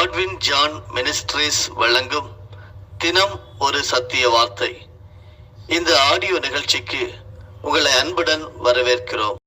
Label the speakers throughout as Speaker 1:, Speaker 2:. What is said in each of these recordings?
Speaker 1: Godwin John ministries வழங்கும் தினம் ஒரு சத்திய வார்த்தை. இந்த ஆடியோ நிகழ்ச்சிக்கு உங்களை அன்புடன் வரவேற்கிறோம்.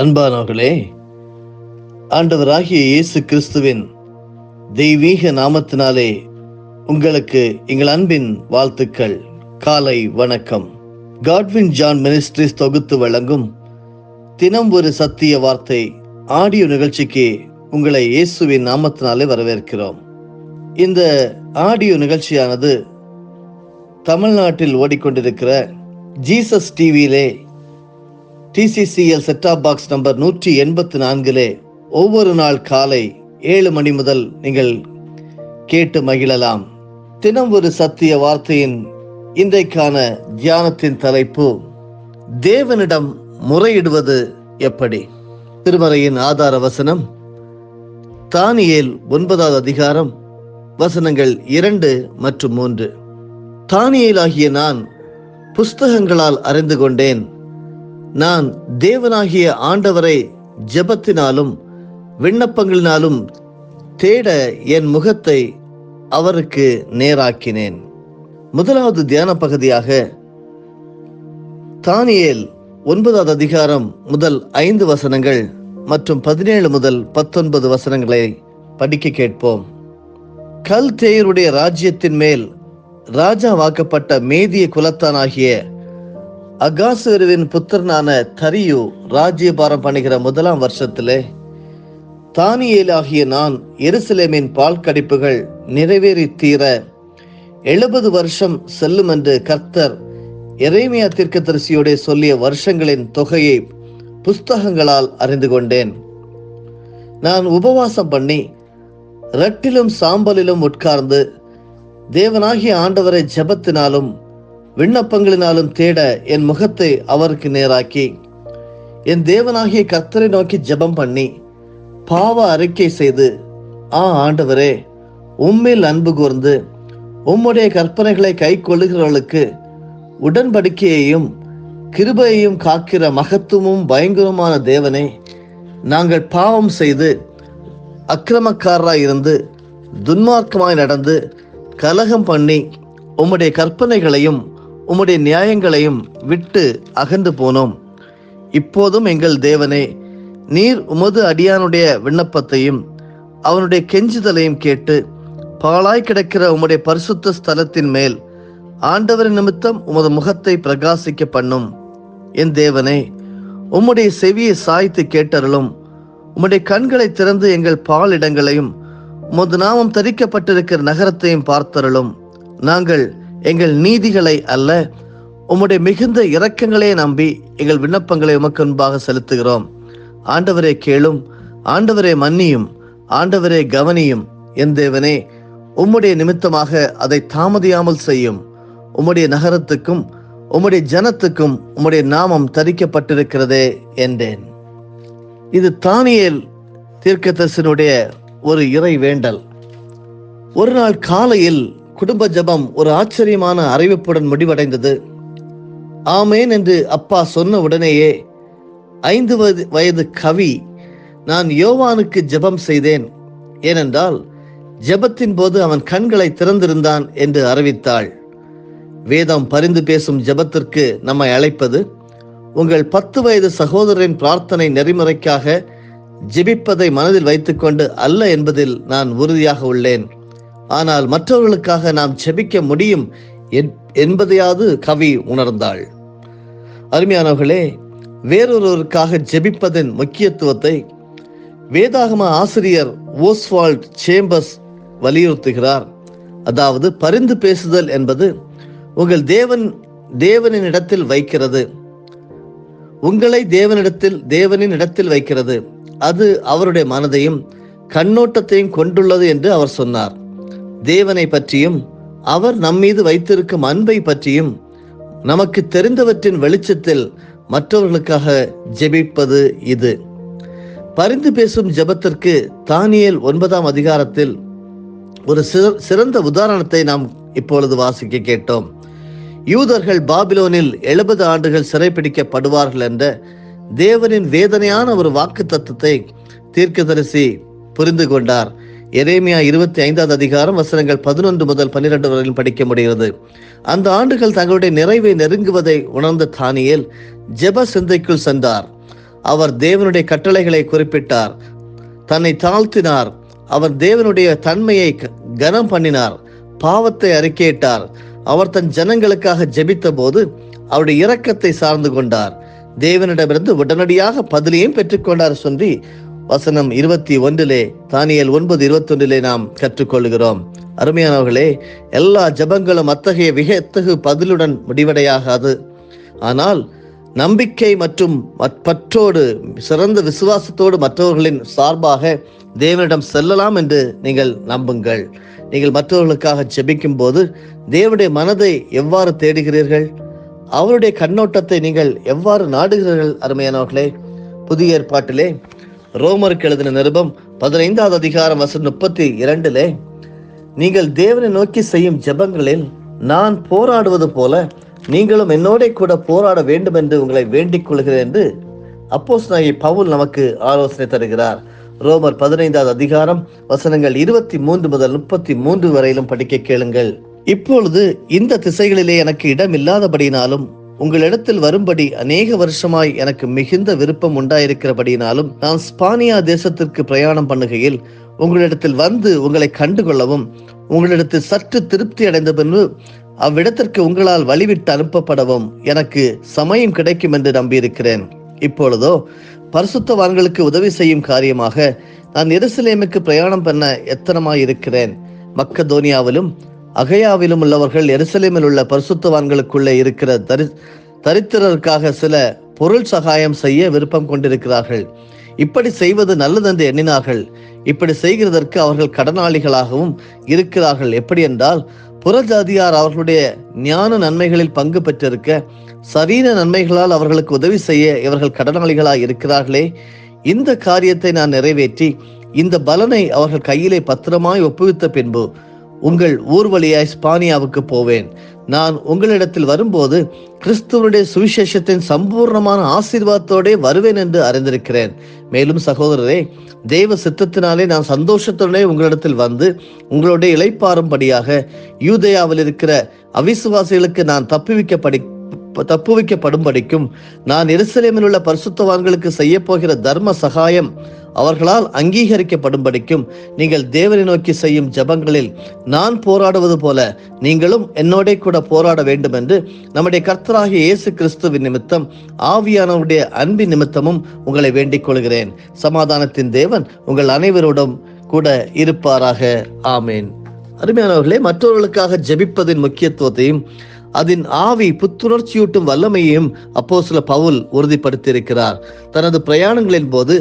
Speaker 1: அன்பானவர்களே, ஆண்டவராகிய இயேசு கிறிஸ்துவின் தெய்வீக நாமத்தினாலே உங்களுக்கு எங்கள் அன்பின் வாழ்த்துக்கள். காலை வணக்கம். காட்வின் ஜான் மினிஸ்ட்ரீஸ் தொகுத்து வழங்கும் தினம் ஒரு சத்திய வார்த்தை ஆடியோ நிகழ்ச்சிக்கு உங்களை இயேசுவின் நாமத்தினாலே வரவேற்கிறோம். இந்த ஆடியோ நிகழ்ச்சியானது தமிழ்நாட்டில் ஓடிக்கொண்டிருக்கிற ஜீசஸ் டிவியிலே டிசிசிஎல் செட்டாப் பாக்ஸ் நம்பர் 184 ஒவ்வொரு நாள் காலை 7 மணி முதல் நீங்கள் கேட்டு மகிழலாம். தினம் ஒரு சத்திய வார்த்தையின் இன்றைக்கான தியானத்தின் தலைப்பு, தேவனிடம் முறையிடுவது எப்படி? திருமறையின் ஆதார வசனம் தானியேல் 9வது அதிகாரம் வசனங்கள் 2 மற்றும் 3. தானியேலாகிய நான் புஸ்தகங்களால் அறிந்து கொண்டேன். நான் தேவனாகிய ஆண்டவரை ஜெபத்தினாலும் விண்ணப்பங்களினாலும் தேட என் முகத்தை அவருக்கு நேராக்கினேன். முதலாவது தியான பகுதியாக தானியேல் 9வது அதிகாரம் முதல் 5 வசனங்கள் மற்றும் 17 முதல் 19 வசனங்களை படிக்க கேட்போம். கல்தேயருடைய ராஜ்யத்தின் மேல் ராஜாவாக்கப்பட்ட மேதிய குலத்தானாகிய அகாசுருவின் புத்திரனான தரியு ராஜ்யபாரம் பண்ணுகிற 1ஆம் வருஷத்திலே தானியேலாகிய நான் எருசலேமின் பால் கடிப்புகள் நிறைவேறி தீர 70 வருஷம் செல்லும் என்று கர்த்தர் எரேமியா தீர்க்கதரிசியோட சொல்லிய வருஷங்களின் தொகையை புஸ்தகங்களால் அறிந்து கொண்டேன். நான் உபவாசம் பண்ணி ரட்டிலும் சாம்பலிலும் உட்கார்ந்து தேவனாகிய ஆண்டவரை ஜெபத்தினாலும் விண்ணப்பங்களினாலும் தேட என் முகத்தை அவருக்கு நேராக்கி என் தேவனாகிய கர்த்தரை நோக்கி ஜெபம் பண்ணி பாவ அறிக்கை செய்து, ஆண்டவரே, உம்மில் அன்பு கூர்ந்து உம்முடைய கற்பனைகளை கை கொள்ளுகிறவர்களுக்கு உடன்படிக்கையையும் கிருபையையும் காக்கிற மகத்துவமும் பயங்கரமான தேவனே, நாங்கள் பாவம் செய்து அக்கிரமக்காரராய் இருந்து துன்மார்க்கமாய் நடந்து கலகம் பண்ணி உம்முடைய கற்பனைகளையும் உம்முடைய நியாயங்களையும் விட்டு அகன்று போனோம். இப்போதும் எங்கள் தேவனே, நீர் உமது அடியானுடைய விண்ணப்பத்தையும் அவனுடைய கெஞ்சுதலையும் கேட்டு பாழாய் கிடக்கிற உம்முடைய பரிசுத்த ஸ்தலத்தின் மேல் ஆண்டவரின் நிமித்தம் உமது முகத்தை பிரகாசிக்க பண்ணும். என் தேவனே, உம்முடைய செவியை சாய்த்து கேட்டருளும். உம்முடைய கண்களை திறந்து எங்கள் பாலிடங்களையும் உமது நாமம் தரிக்கப்பட்டிருக்கிற நகரத்தையும் பார்த்தருளும். நாங்கள் எங்கள் நீதிகளை அல்ல, உம்முடைய மிகுந்த இரக்கங்களே நம்பி எங்கள் விண்ணப்பங்களை உமக்கு முன்பாக செலுத்துகிறோம். ஆண்டவரே கேளும், ஆண்டவரே மன்னியும், ஆண்டவரே கவனியும். என் தேவனே, உம்முடைய நிமித்தமாக அதை தாமதியாமல் செய்யும். உம்முடைய நகரத்துக்கும் உம்முடைய ஜனத்துக்கும் உம்முடைய நாமம் தரிக்கப்பட்டிருக்கிறதே என்றேன். இது தானியேல் தீர்க்கதரிசனுடைய ஒரு இறை வேண்டல். ஒரு நாள் காலையில் குடும்ப ஜெபம் ஒரு ஆச்சரியமான அறிவிப்புடன் முடிவடைந்தது. ஆமேன் என்று அப்பா சொன்ன உடனேயே 5 வயது கவி, நான் யோவானுக்கு ஜெபம் செய்தேன், ஏனென்றால் ஜெபத்தின் போது அவன் கண்களை திறந்திருந்தான் என்று அறிவித்தாள். வேதம் பரிந்து பேசும் ஜெபத்திற்கு நம்மை அழைப்பது உங்கள் 10 வயது சகோதரரின் பிரார்த்தனை நெறிமுறைக்காக ஜெபிப்பதை மனதில் வைத்துக்கொண்டு அல்ல என்பதில் நான் உறுதியாக உள்ளேன். ஆனால் மற்றவர்களுக்காக நாம் ஜெபிக்க முடியும் என்பதையாவது கவி உணர்ந்தாள். அருமையானவர்களே, வேறொருவருக்காக ஜெபிப்பதன் முக்கியத்துவத்தை வேதாகம ஆசிரியர் ஓஸ்வால்ட் சேம்பர்ஸ் வலியுறுத்துகிறார். அதாவது, பரிந்து பேசுதல் என்பது உங்கள் தேவனின் இடத்தில் வைக்கிறது, உங்களை தேவனின் இடத்தில் வைக்கிறது. அது அவருடைய மனதையும் கண்ணோட்டத்தையும் கொண்டுள்ளது என்று அவர் சொன்னார். தேவனை பற்றியும் அவர் நம்மீது வைத்திருக்கும் அன்பை பற்றியும் நமக்கு தெரிந்தவற்றின் வெளிச்சத்தில் மற்றவர்களுக்காக ஜெபிப்பது இது. பரிந்து பேசும் ஜெபத்திற்கு தானியேல் 9ஆம் அதிகாரத்தில் ஒரு சிறந்த உதாரணத்தை நாம் இப்பொழுது வாசிக்க கேட்டோம். யூதர்கள் பாபிலோனில் 70 ஆண்டுகள் சிறைப்பிடிக்கப்படுவார்கள் என்ற தேவனின் வேதனையான ஒரு வாக்கு தத்துவத்தை தீர்க்கதரிசி புரிந்து கொண்டார். எரேமியா 25ஆவது அதிகாரம் வசனங்கள் 11 முதல் 12 வரையிலும் படிக்க முடிகிறது. அந்த ஆண்டுகள் தங்களுடைய நிறைவை நெருங்குவதை உணர்ந்த தானியேல் ஜெப சிந்தைக்குள் சென்றார். அவர் தேவனுடைய கட்டளைகளை குறிப்பிட்டார், தன்னை தாழ்த்தினார். அவர் தேவனுடைய தன்மையை கனம் பண்ணினார், பாவத்தை அறிக்கையிட்டார். அவர் தன் ஜனங்களுக்காக ஜெபித்த போது அவருடைய இரக்கத்தை சார்ந்து கொண்டார். தேவனிடமிருந்து உடனடியாக பதிலையும் பெற்றுக்கொண்டார் சொல்லி வசனம் 21 தானியேல் 9:21 நாம் கற்றுக்கொள்கிறோம். அருமையானவர்களே, எல்லா ஜெபங்களும் அத்தகைய வியத்தகு பதிலுடன் முடிவடையாகாது. ஆனால் நம்பிக்கை மற்றும் பற்றோடு, சிறந்த விசுவாசத்தோடு மற்றவர்களின் சார்பாக தேவனிடம் செல்லலாம் என்று நீங்கள் நம்புங்கள். நீங்கள் மற்றவர்களுக்காக ஜெபிக்கும் போது தேவனுடைய மனதை எவ்வாறு தேடுகிறீர்கள்? அவருடைய கண்ணோட்டத்தை நீங்கள் எவ்வாறு நாடுகிறீர்கள்? அருமையானவர்களே, புதிய ஏற்பாட்டிலே ரோமருக்கு எழுதின நிருபம் 15ஆவது அதிகாரம் வசனம் 32 நீங்கள் தேவனை நோக்கி செய்யும் ஜெபங்களில் நான் போராடுவது போல நீங்களும் என்னோட கூட போராட வேண்டும் என்று உங்களை வேண்டிக் கொள்கிறேன் என்று அப்போஸ்தலனாகிய பவுல் நமக்கு ஆலோசனை தருகிறார். ரோமர் 15ஆவது அதிகாரம் வசனங்கள் 23 முதல் 33 வரையிலும் படிக்க கேளுங்கள். இப்பொழுது இந்த திசைகளிலே எனக்கு இடம் இல்லாதபடியினாலும் உங்களிடத்தில் வரும்படி அநேக வருஷமாய் எனக்கு மிகுந்த விருப்பம் உண்டாயிருக்கிறபடியினாலும் நான் ஸ்பானியா தேசத்திற்கு பிரயாணம் பண்ணுகையில் உங்களிடத்தில் வந்து உங்களை கண்டுகொள்ளவும் உங்களிடத்தில் சற்று திருப்தி அடைந்த பின்பு அவ்விடத்திற்கு உங்களால் வழிவிட்டு அனுப்பப்படவும் எனக்கு சமயம் கிடைக்கும் என்று நம்பியிருக்கிறேன். இப்பொழுதோ பரிசுத்தவான்களுக்கு உதவி செய்யும் காரியமாக நான் எருசலேமுக்கு பிரயாணம் பண்ண எத்தனமாய் இருக்கிறேன். மக்கதோனியாவிலும் அகையாவிலும் உள்ளவர்கள் எருசலேமில் உள்ள பரிசுத்தவான்களுக்குள்ளே இருக்கிற தரித்திரருக்காக சில பொருள் சகாயம் செய்ய விருப்பம் கொண்டிருக்கிறார்கள். இப்படி செய்வது நல்லதென்று எண்ணினார்கள். இப்படி செய்கிறதற்கு அவர்கள் கடனாளிகளாகவும் இருக்கிறார்கள். எப்படி என்றால், புறஜாதியார் அவர்களுடைய ஞான நன்மைகளில் பங்கு பெற்றிருக்க சரீர நன்மைகளால் அவர்களுக்கு உதவி செய்ய இவர்கள் கடனாளிகளாய் இருக்கிறார்களே. இந்த காரியத்தை நான் நிறைவேற்றி இந்த பலனை அவர்கள் கையிலே பத்திரமாய் ஒப்புவித்த பின்பு உங்கள் ஊர் வழியாய் ஸ்பானியாவுக்கு போவேன். நான் உங்களிடத்தில் வரும்போது கிறிஸ்துவனுடைய சுவிசேஷத்தின் சம்பூர்ணமான ஆசீர்வாதத்தோடே வருவேன் என்று அறிந்திருக்கிறேன். மேலும் சகோதரரே, தெய்வ சித்தத்தினாலே நான் சந்தோஷத்துடனே உங்களிடத்தில் வந்து உங்களுடைய இளைப்பாறும்படியாக யூதேயாவில் இருக்கிற அவிசுவாசிகளுக்கு நான் தப்புவிக்கப்படும்படிக்கும் நான் எருசலேமில் உள்ள பரிசுத்தவான்களுக்கு செய்ய போகிற தர்ம சகாயம் அவர்களால் அங்கீகரிக்கப்படும்படிக்கும் நீங்கள் தேவனை நோக்கி செய்யும் ஜெபங்களில் நான் போராடுவது போல நீங்களும் என்னோட கூட போராட வேண்டும் என்று நம்முடைய கர்த்தராகிய இயேசு கிறிஸ்துவின் நிமித்தம் ஆவியானவருடைய அன்பின் நிமித்தமும் உங்களை வேண்டிக் கொள்கிறேன். சமாதானத்தின் தேவன் உங்கள் அனைவரோடும் கூட இருப்பாராக. ஆமேன். அருமையானவர்களே, மற்றவர்களுக்காக ஜெபிப்பதின் முக்கியத்துவத்தையும் அதன் ஆவி புத்துணர்ச்சியூட்டும் வல்லமையையும் அப்போஸ்தலர் பவுல் உறுதிப்படுத்தியிருக்கிறார். தனது பிரயாணங்களின் போது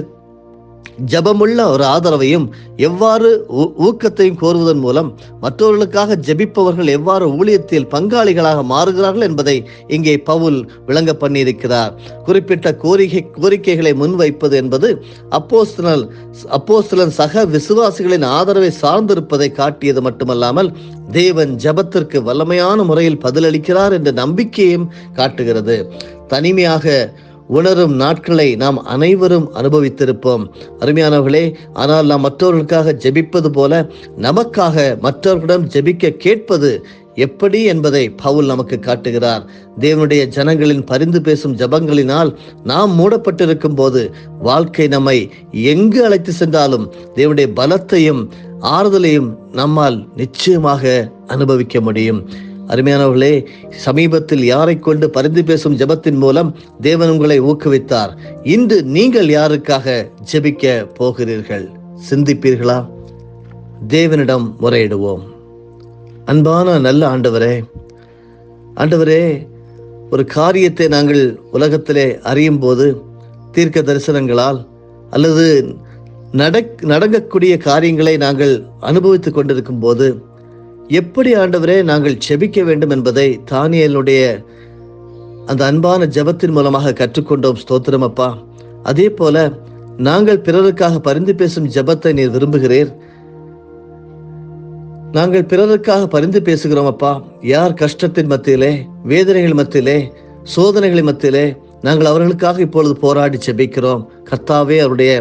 Speaker 1: ஜபமுள்ள ஒரு ஆதரவையும் எவ்வாறு ஊக்கத்தையும் கோருவதன் மூலம் மற்றவர்களுக்காக ஜெபிப்பவர்கள் எவ்வாறு ஊழியத்தில் பங்காளிகளாக மாறுகிறார்கள் என்பதை இங்கே பவுல் விளங்க பண்ணியிருக்கிறார். குறிப்பிட்ட கோரிக்கைகளை முன்வைப்பது என்பது அப்போஸ்தலன் சக விசுவாசிகளின் ஆதரவை சார்ந்திருப்பதை காட்டியது மட்டுமல்லாமல் தேவன் ஜபத்திற்கு வல்லமையான முறையில் பதிலளிக்கிறார் என்ற நம்பிக்கையும் காட்டுகிறது. தனிமையாக உணரும் நாட்களை நாம் அனைவரும் அனுபவித்திருப்போம் அருமையானவர்களே. ஆனால் நாம் மற்றவர்களுக்காக ஜெபிப்பது போல நமக்காக மற்றவர்களிடம் ஜெபிக்க கேட்பது எப்படி என்பதை பவுல் நமக்கு காட்டுகிறார். தேவனுடைய ஜனங்களின் பரிந்து பேசும் ஜபங்களினால் நாம் மூடப்பட்டிருக்கும் போது வாழ்க்கை நம்மை எங்கு அழைத்து சென்றாலும் தேவனுடைய பலத்தையும் ஆறுதலையும் நம்மால் நிச்சயமாக அனுபவிக்க முடியும். அருமையானவர்களே, சமீபத்தில் யாரை கொண்டு பரிந்து பேசும் ஜெபத்தின் மூலம் தேவன் உங்களை ஊக்குவித்தார்? இன்று நீங்கள் யாருக்காக ஜெபிக்க போகிறீர்கள்? சிந்திப்பீர்களா? தேவனிடம் முறையிடுவோம். அன்பான நல்ல ஆண்டவரே, ஒரு காரியத்தை நாங்கள் உலகத்திலே அறியும் போது தீர்க்க தரிசனங்களால் அல்லது நடக்கக்கூடிய காரியங்களை நாங்கள் அனுபவித்துக் கொண்டிருக்கும் போது எப்படி ஆண்டவரே நாங்கள் ஜெபிக்க வேண்டும் என்பதை தானியேலுடைய அந்த அன்பான ஜெபத்தின் மூலமாக கற்றுக்கொண்டோம். ஸ்தோத்திரம் அப்பா. அதே போல நாங்கள் பிறருக்காக பரிந்து பேசும் ஜெபத்தை நீர் விரும்புகிறீர். நாங்கள் பிறருக்காக பரிந்து பேசுகிறோம் அப்பா. யார் கஷ்டத்தின் மத்தியிலே, வேதனைகள் மத்தியிலே, சோதனைகளின் மத்தியிலே நாங்கள் அவர்களுக்காக இப்பொழுது போராடி ஜெபிக்கிறோம். கர்த்தாவே, அவருடைய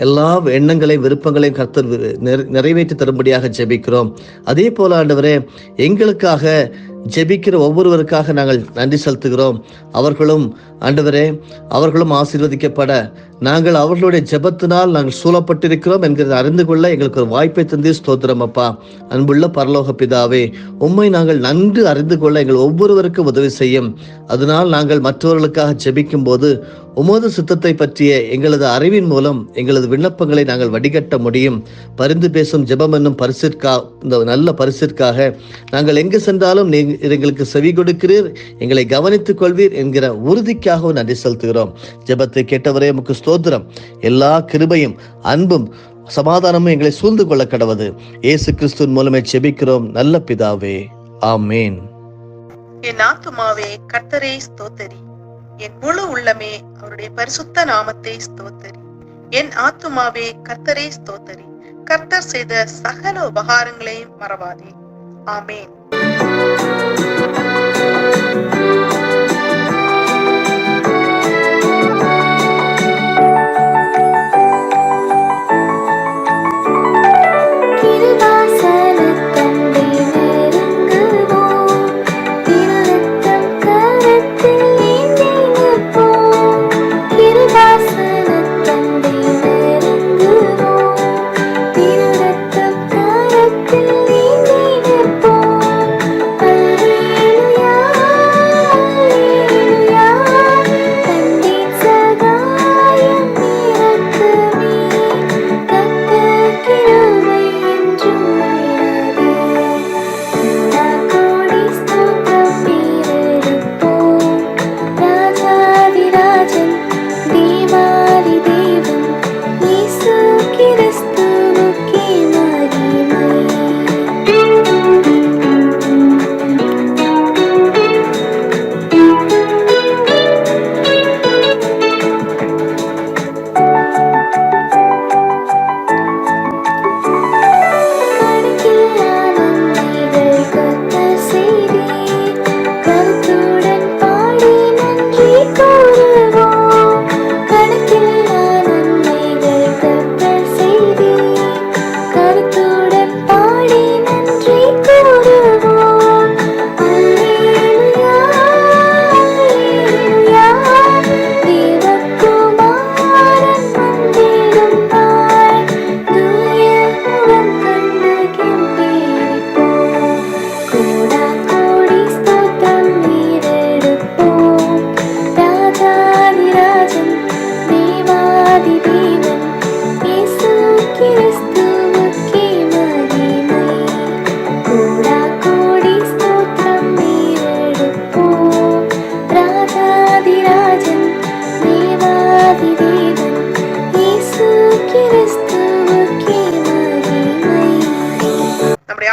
Speaker 1: எல்லா எண்ணங்களையும் விருப்பங்களையும் கர்த்தர் நிறைவேற்றி தரும்படியாக ஜெபிக்கிறோம். அதே போல ஆண்டவரே, எங்களுக்காக ஜெபிக்கிற ஒவ்வொருவருக்காக நாங்கள் நன்றி செலுத்துகிறோம். அவர்களும் ஆசீர்வதிக்கப்பட நாங்கள் அவர்களுடைய ஜெபத்தினால் நாங்கள் சூழப்பட்டிருக்கிறோம் என்கிறதை அறிந்து கொள்ள எங்களுக்கு ஒரு வாய்ப்பை தந்து ஸ்தோத்திரம் அப்பா. அன்புள்ள பரலோக பிதாவே, உம்மை நாங்கள் நன்கு அறிந்து கொள்ள எங்கள் ஒவ்வொருவருக்கும் உதவி செய்யும். அதனால் நாங்கள் மற்றவர்களுக்காக ஜெபிக்கும் போது உமது சித்தத்தை பற்றிய எங்களது அறிவின் மூலம் எங்களது விண்ணப்பங்களை நாங்கள் வடிகட்ட முடியும். பரிந்து பேசும் ஜெபம் என்னும் இந்த நல்ல பரிசிற்காக நாங்கள் எங்கு சென்றாலும் எங்களுக்கு செவி கொடுக்கிறீர், எங்களை கவனித்துக் கொள்வீர் என்கிற உறுதிக்காகவும் நன்றி செலுத்துகிறோம். ஜெபத்தை கேட்டவரே உமக்கு ஸ்தோத்திரம். எல்லா கிருபையும் அன்பும் சமாதானமும் எங்களை சூழ்ந்து கொள்ள கடவது இயேசு கிறிஸ்துவின் மூலமே ஜெபிக்கிறோம் நல்ல பிதாவே, ஆமேன்.
Speaker 2: என் ஆத்துமாவே கர்த்தரை ஸ்தோத்தரி, என் முழு உள்ளமே அவருடைய பரிசுத்த நாமத்தை ஸ்தோத்தரி. என் ஆத்துமாவே கர்த்தரை ஸ்தோத்தரி, கர்த்தர் செய்த சகல உபகாரங்களையும் மறவாதே. ஆமேன்.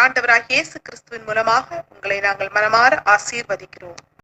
Speaker 2: ஆண்டவராகிய இயேசு கிறிஸ்துவின் மூலமாக உங்களை நாங்கள் மனமாற ஆசீர்வதிக்கிறோம்.